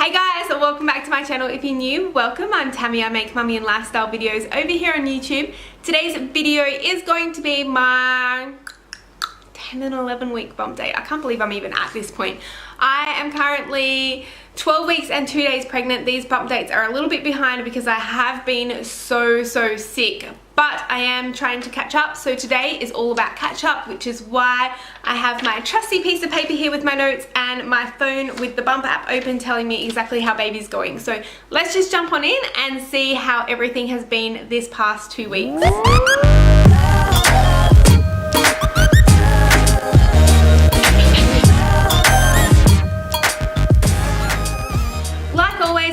Hey guys, welcome back to my channel. If you're new, welcome. I'm Tammy. I make mummy and lifestyle videos over here on YouTube. Today's video is going to be my 10 and 11 week bump date. I can't believe I'm even at this point. I am currently 12 weeks and 2 days pregnant. These bump dates are a little bit behind because I have been so sick, but I am trying to catch up. So today is all about catch up, which is why I have my trusty piece of paper here with my notes and my phone with the bump app open telling me exactly how baby's going. So let's just jump on in and see how everything has been this past 2 weeks.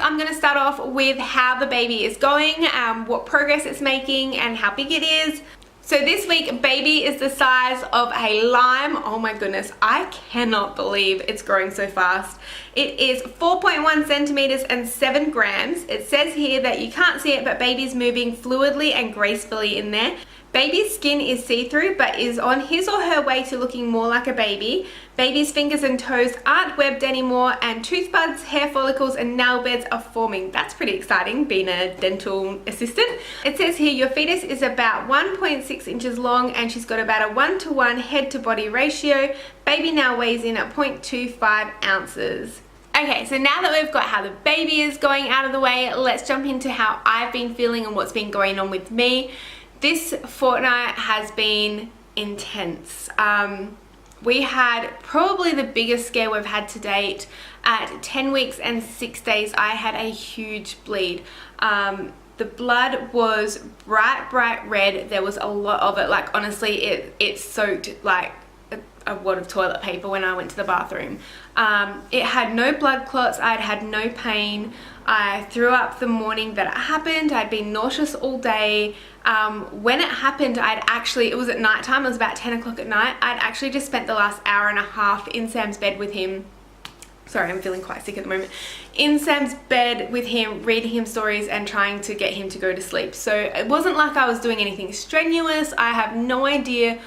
I'm going to start off with how the baby is going, what progress it's making and how big it is. So this week baby is the size of a lime. Oh my goodness, I cannot believe it's growing so fast. It is 4.1 centimeters and 7 grams. It says here that you can't see it, but baby's moving fluidly and gracefully in there. Baby's skin is see-through but is on his or her way to looking more like a baby. Baby's fingers and toes aren't webbed anymore, and tooth buds, hair follicles and nail beds are forming. That's pretty exciting, being a dental assistant. It says here your fetus is about 1.6 inches long and she's got about a 1:1 head to body ratio. Baby now weighs in at 0.25 ounces. Okay, so now that we've got how the baby is going out of the way, let's jump into how I've been feeling and what's been going on with me. This fortnight has been intense. We had probably the biggest scare we've had to date. At 10 weeks and 6 days, I had a huge bleed. The blood was bright red. There was a lot of it. Like honestly, it soaked like a wad of toilet paper when I went to the bathroom. It had no blood clots. I'd had no pain. I threw up the morning that it happened. I'd been nauseous all day. When it happened, it was at night time. It was about 10 o'clock at night. I'd actually just spent the last hour and a half in Sam's bed with him. Sorry, I'm feeling quite sick at the moment. In Sam's bed with him, reading him stories and trying to get him to go to sleep. So it wasn't like I was doing anything strenuous. I have no idea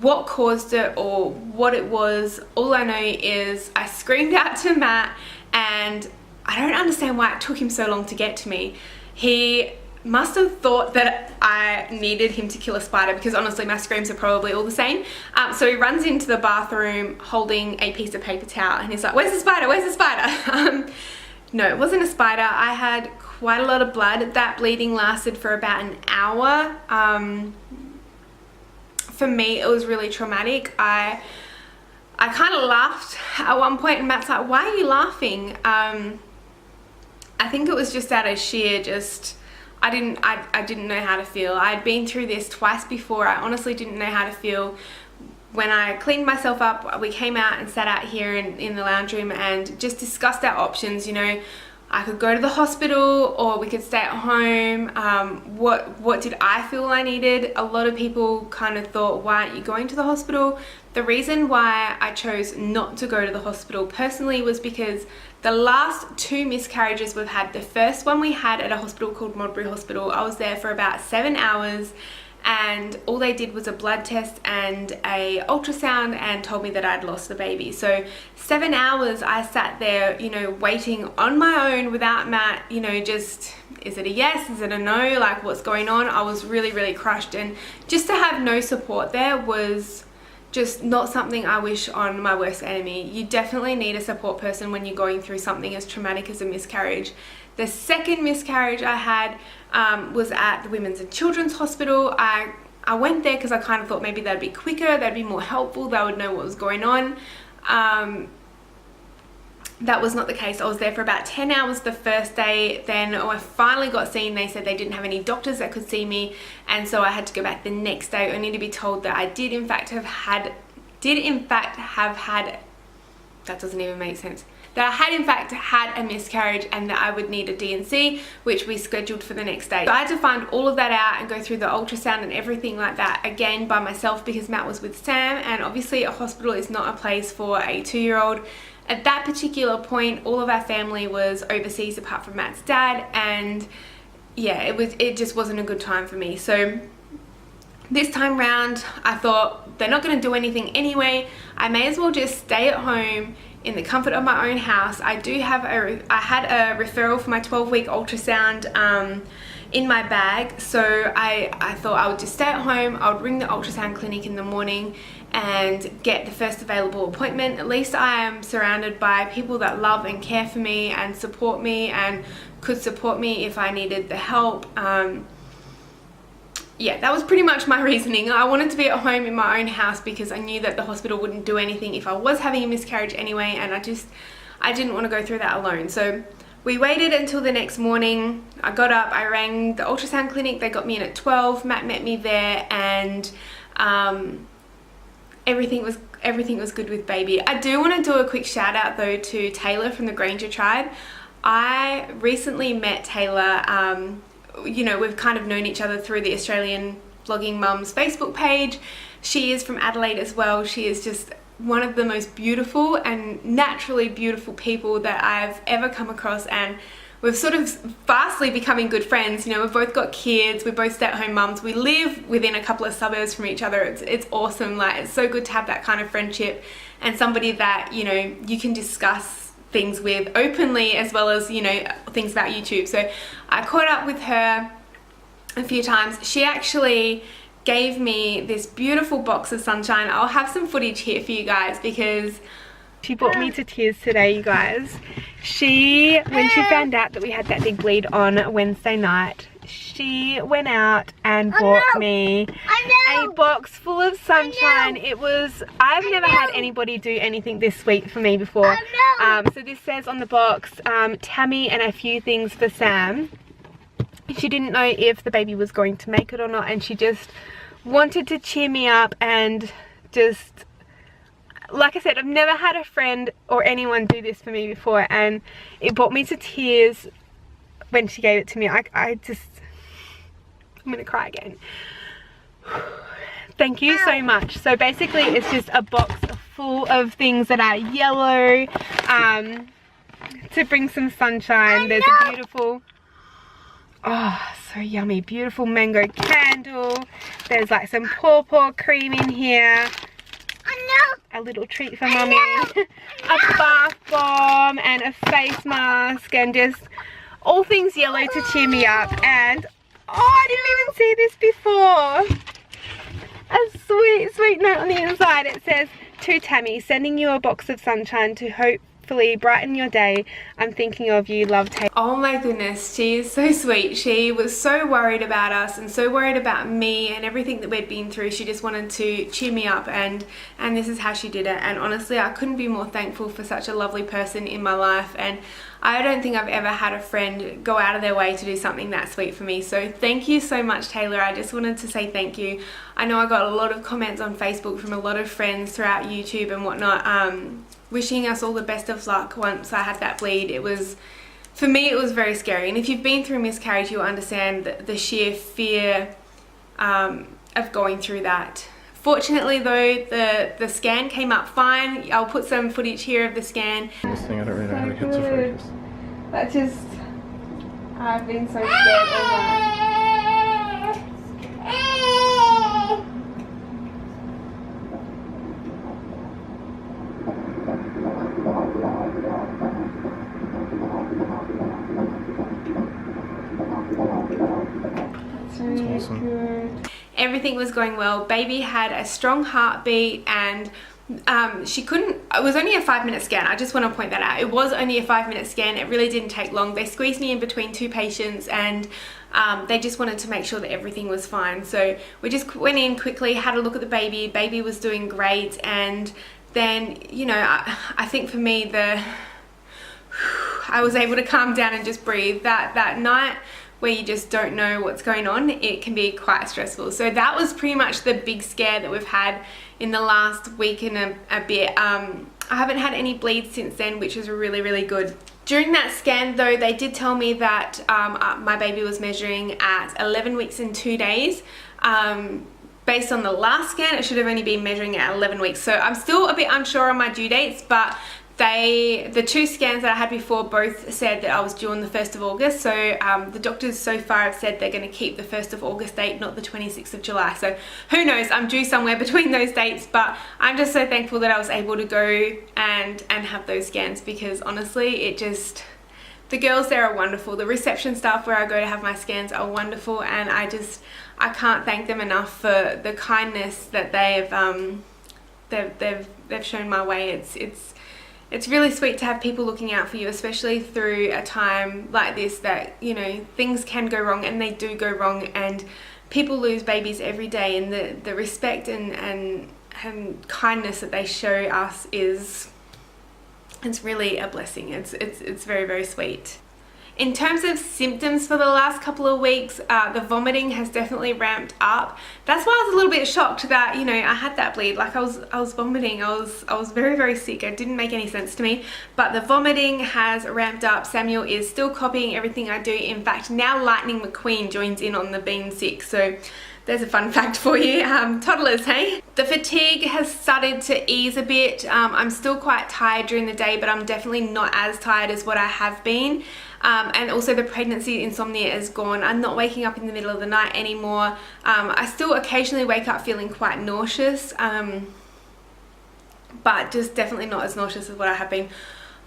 what caused it or what it was. All I know is I screamed out to Matt, and I don't understand why it took him so long to get to me. He must have thought that I needed him to kill a spider, because honestly my screams are probably all the same. So he runs into the bathroom holding a piece of paper towel and he's like, "Where's the spider? Where's the spider?" No, it wasn't a spider. I had quite a lot of blood. That bleeding lasted for about an hour. For me it was really traumatic. I kind of laughed at one point and Matt's like, "Why are you laughing?" I think it was just out of sheer I didn't know how to feel. I'd been through this twice before. I honestly didn't know how to feel. When I cleaned myself up, we came out and sat out here in the lounge room and just discussed our options. You know, I could go to the hospital or we could stay at home. What did I feel I needed? A lot of people kind of thought, "Why aren't you going to the hospital?" The reason why I chose not to go to the hospital personally was because the last 2 miscarriages we've had, the first one we had at a hospital called Modbury Hospital, I was there for about 7 hours and all they did was a blood test and a ultrasound and told me that I'd lost the baby. So 7 hours I sat there, you know, waiting on my own without Matt, you know, just, is it a yes, is it a no, like what's going on? I was really crushed, and just to have no support there was just not something I wish on my worst enemy. You definitely need a support person when you're going through something as traumatic as a miscarriage. The second miscarriage I had was at the Women's and Children's Hospital. I went there because I kind of thought maybe that'd be quicker, that'd be more helpful, they would know what was going on. That was not the case. I was there for about 10 hours the first day. Then when I finally got seen, they said they didn't have any doctors that could see me, and so I had to go back the next day only to be told that I did in fact have had, that doesn't even make sense, that I had in fact had a miscarriage and that I would need a D&C, which we scheduled for the next day. So I had to find all of that out and go through the ultrasound and everything like that again by myself because Matt was with Sam, and obviously a hospital is not a place for a 2-year-old. At that particular point, all of our family was overseas apart from Matt's dad, and yeah, it just wasn't a good time for me. So this time round, I thought they're not going to do anything anyway. I may as well just stay at home in the comfort of my own house. I had a referral for my 12-week ultrasound in my bag, so I thought I would just stay at home. I would ring the ultrasound clinic in the morning and get the first available appointment. At least I am surrounded by people that love and care for me and support me and could support me if I needed the help. Yeah, that was pretty much my reasoning. I wanted to be at home in my own house because I knew that the hospital wouldn't do anything if I was having a miscarriage anyway, and I didn't want to go through that alone. So we waited until the next morning. I got up, I rang the ultrasound clinic. They got me in at 12. Matt met me there, and everything was good with baby. I do want to do a quick shout out though to Taylor from the Granger tribe. I recently met Taylor. You know, we've kind of known each other through the Australian Vlogging Mums Facebook page. She is from Adelaide as well. She is just one of the most beautiful and naturally beautiful people that I've ever come across, and we've sort of fastly becoming good friends. You know, we've both got kids, we're both stay-at-home mums, we live within a couple of suburbs from each other. It's awesome. Like, it's so good to have that kind of friendship and somebody that, you know, you can discuss things with openly, as well as, you know, things about YouTube. So I caught up with her a few times. She actually gave me this beautiful box of sunshine. I'll have some footage here for you guys because she brought me to tears today, you guys. When she found out that we had that big bleed on Wednesday night, she went out and bought me a box full of sunshine. I've never had anybody do anything this sweet for me before. So this says on the box, Tammy and a few things for Sam. She didn't know if the baby was going to make it or not, and she just wanted to cheer me up, and just, like I said, I've never had a friend or anyone do this for me before, and it brought me to tears when she gave it to me. I'm gonna cry again. Thank you so much. So basically it's just a box full of things that are yellow, to bring some sunshine. There's a beautiful, oh so yummy, beautiful mango candle. There's like some pawpaw cream in here, a little treat for mummy, a bath bomb and a face mask, and just all things yellow to cheer me up. And oh, I didn't even see this before. A sweet note on the inside. It says, to Tammy, sending you a box of sunshine to hopefully brighten your day. I'm thinking of you, love, Taylor. Oh my goodness, she is so sweet. She was so worried about us and so worried about me and everything that we'd been through. She just wanted to cheer me up, and this is how she did it. And honestly, I couldn't be more thankful for such a lovely person in my life, and I don't think I've ever had a friend go out of their way to do something that sweet for me. So thank you so much, Taylor. I just wanted to say thank you. I know I got a lot of comments on Facebook from a lot of friends throughout YouTube and whatnot, wishing us all the best of luck once I had that bleed. For me, it was very scary. And if you've been through miscarriage, you'll understand the sheer fear of going through that. Fortunately though, the scan came up fine. I'll put some footage here of the scan. This thing, I don't really know how to get to focus. That just, I've been so scared all night. That's awesome. Good. Everything was going well. Baby had a strong heartbeat, and it was only a 5-minute scan. I just want to point that out. It was only a 5-minute scan. It really didn't take long. They squeezed me in between two patients, and they just wanted to make sure that everything was fine. So we just went in quickly, had a look at the baby. Baby was doing great, and then, you know, I think for me, I was able to calm down and just breathe. That night where you just don't know what's going on, it can be quite stressful. So that was pretty much the big scare that we've had in the last week and a bit. I haven't had any bleeds since then, which is really, really good. During that scan though, they did tell me that my baby was measuring at 11 weeks and 2 days. Based on the last scan, it should have only been measuring at 11 weeks. So I'm still a bit unsure on my due dates, but the 2 scans that I had before both said that I was due on the 1st of August. So the doctors so far have said they're going to keep the 1st of August date, not the 26th of July. So who knows, I'm due somewhere between those dates, but I'm just so thankful that I was able to go and have those scans, because honestly, it just, the girls there are wonderful. The reception staff where I go to have my scans are wonderful, and I can't thank them enough for the kindness that they've shown my way. It's really sweet to have people looking out for you, especially through a time like this that, you know, things can go wrong, and they do go wrong, and people lose babies every day, and the respect and kindness that they show us it's really a blessing. It's very, very sweet. In terms of symptoms for the last couple of weeks, the vomiting has definitely ramped up. That's why I was a little bit shocked that, you know, I had that bleed. Like I was vomiting. I was very, very sick. It didn't make any sense to me. But the vomiting has ramped up. Samuel is still copying everything I do. In fact, now Lightning McQueen joins in on the being sick. So there's a fun fact for you. Toddlers, hey? The fatigue has started to ease a bit. I'm still quite tired during the day, but I'm definitely not as tired as what I have been. And also the pregnancy insomnia is gone. I'm not waking up in the middle of the night anymore. I still occasionally wake up feeling quite nauseous, but just definitely not as nauseous as what I have been.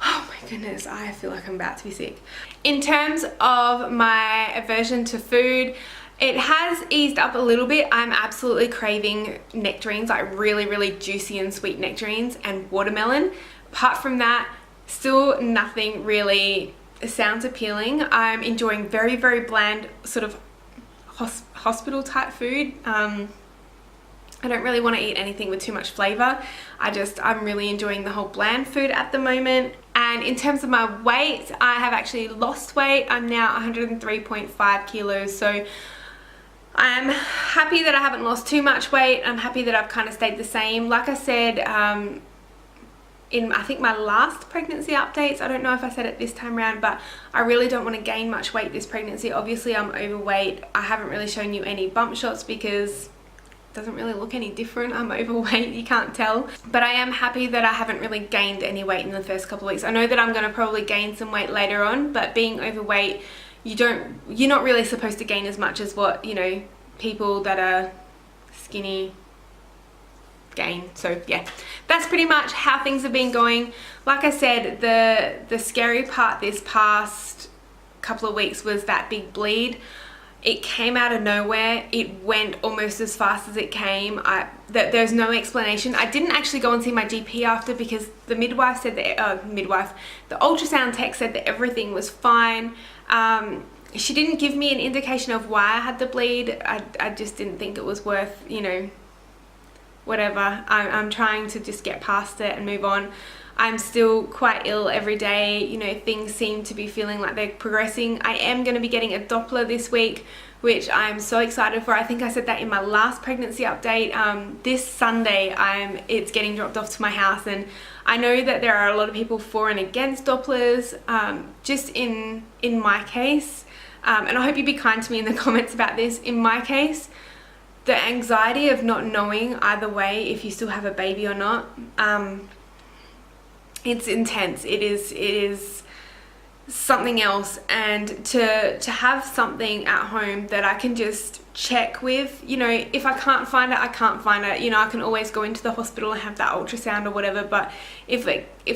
Oh my goodness, I feel like I'm about to be sick. In terms of my aversion to food, it has eased up a little bit. I'm absolutely craving nectarines, like really, really juicy and sweet nectarines, and watermelon. Apart from that, still nothing really sounds appealing. I'm enjoying very, very bland sort of hospital type food. I don't really want to eat anything with too much flavor. I'm really enjoying the whole bland food at the moment. And in terms of my weight, I have actually lost weight. I'm now 103.5 kilos. So I'm happy that I haven't lost too much weight. I'm happy that I've kind of stayed the same. Like I said, in I think my last pregnancy updates, I don't know if I said it this time around, but I really don't want to gain much weight this pregnancy. Obviously I'm overweight. I haven't really shown you any bump shots because it doesn't really look any different. I'm overweight, you can't tell. But I am happy that I haven't really gained any weight in the first couple of weeks. I know that I'm going to probably gain some weight later on, but being overweight, you're not really supposed to gain as much as what, you know, people that are skinny gain. So yeah, that's pretty much how things have been going. Like I said, the scary part this past couple of weeks was that big bleed. It came out of nowhere. It went almost as fast as it came. There's no explanation. I didn't actually go and see my GP after, because the midwife said that the ultrasound tech said that everything was fine. She didn't give me an indication of why I had the bleed. I just didn't think it was worth, you know, whatever. I'm trying to just get past it and move on. I'm still quite ill every day. You know, things seem to be feeling like they're progressing. I am going to be getting a Doppler this week, which I'm so excited for. I think I said that in my last pregnancy update. This Sunday, it's getting dropped off to my house, and I know that there are a lot of people for and against Dopplers. Just in my case, and I hope you be kind to me in the comments about this. In my case, the anxiety of not knowing either way if you still have a baby or not, it's intense. It is something else. And to have something at home that I can just check with, you know, if I can't find it, I can't find it. You know, I can always go into the hospital and have that ultrasound or whatever. But if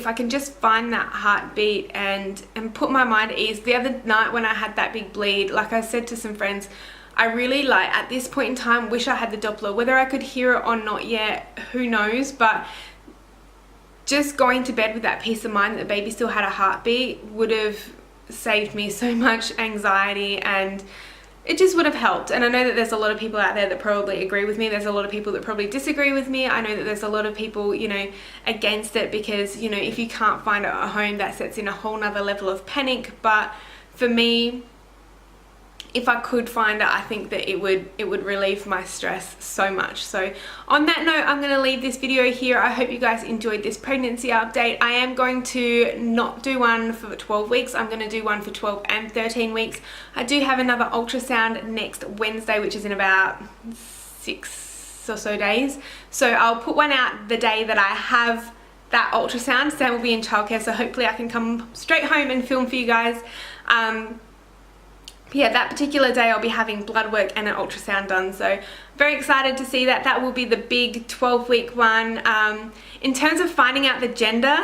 I can just find that heartbeat and put my mind at ease. The other night when I had that big bleed, like I said to some friends, I really, like, at this point in time, wish I had the Doppler. Whether I could hear it or not yet, who knows, but just going to bed with that peace of mind that the baby still had a heartbeat would have saved me so much anxiety, and it just would have helped. And I know that there's a lot of people out there that probably agree with me. There's a lot of people that probably disagree with me. I know that there's a lot of people, you know, against it, because, you know, if you can't find it at home, that sets in a whole nother level of panic. But for me, if I could find it, I think that it would relieve my stress so much. So on that note, I'm going to leave this video here. I hope you guys enjoyed this pregnancy update. I am going to not do one for 12 weeks. I'm going to do one for 12 and 13 weeks. I do have another ultrasound next Wednesday, which is in about 6 or so days. So I'll put one out the day that I have that ultrasound. Sam will be in childcare, so hopefully I can come straight home and film for you guys. Yeah, that particular day I'll be having blood work and an ultrasound done, so very excited to see that. That will be the big 12-week one. In terms of finding out the gender,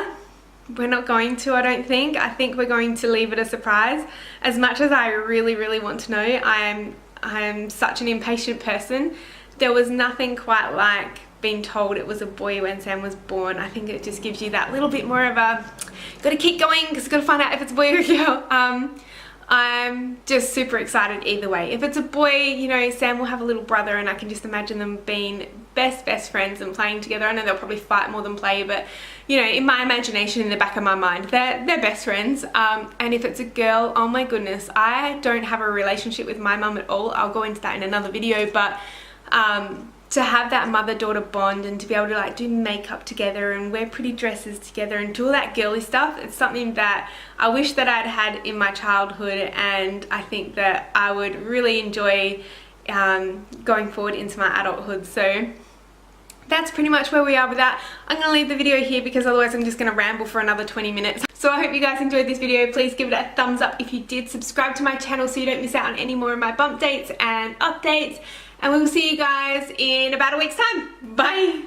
we're not going to, I don't think. I think we're going to leave it a surprise. As much as I really, really want to know, I am such an impatient person. There was nothing quite like being told it was a boy when Sam was born. I think it just gives you that little bit more of a, gotta keep going because you've got to find out if it's a boy or a girl. I'm just super excited either way. If it's a boy, you know, Sam will have a little brother and I can just imagine them being best friends and playing together. I know they'll probably fight more than play, but you know, in my imagination, in the back of my mind, they're best friends. And if it's a girl, oh my goodness, I don't have a relationship with my mum at all. I'll go into that in another video, but to have that mother-daughter bond and to be able to like do makeup together and wear pretty dresses together and do all that girly stuff, it's something that I wish that I'd had in my childhood, and I think that I would really enjoy going forward into my adulthood. So that's pretty much where we are with that. I'm going to leave the video here because otherwise I'm just going to ramble for another 20 minutes. So I hope you guys enjoyed this video. Please give it a thumbs up if you did. Subscribe to my channel so you don't miss out on any more of my bump dates and updates. And we will see you guys in about a week's time. Bye!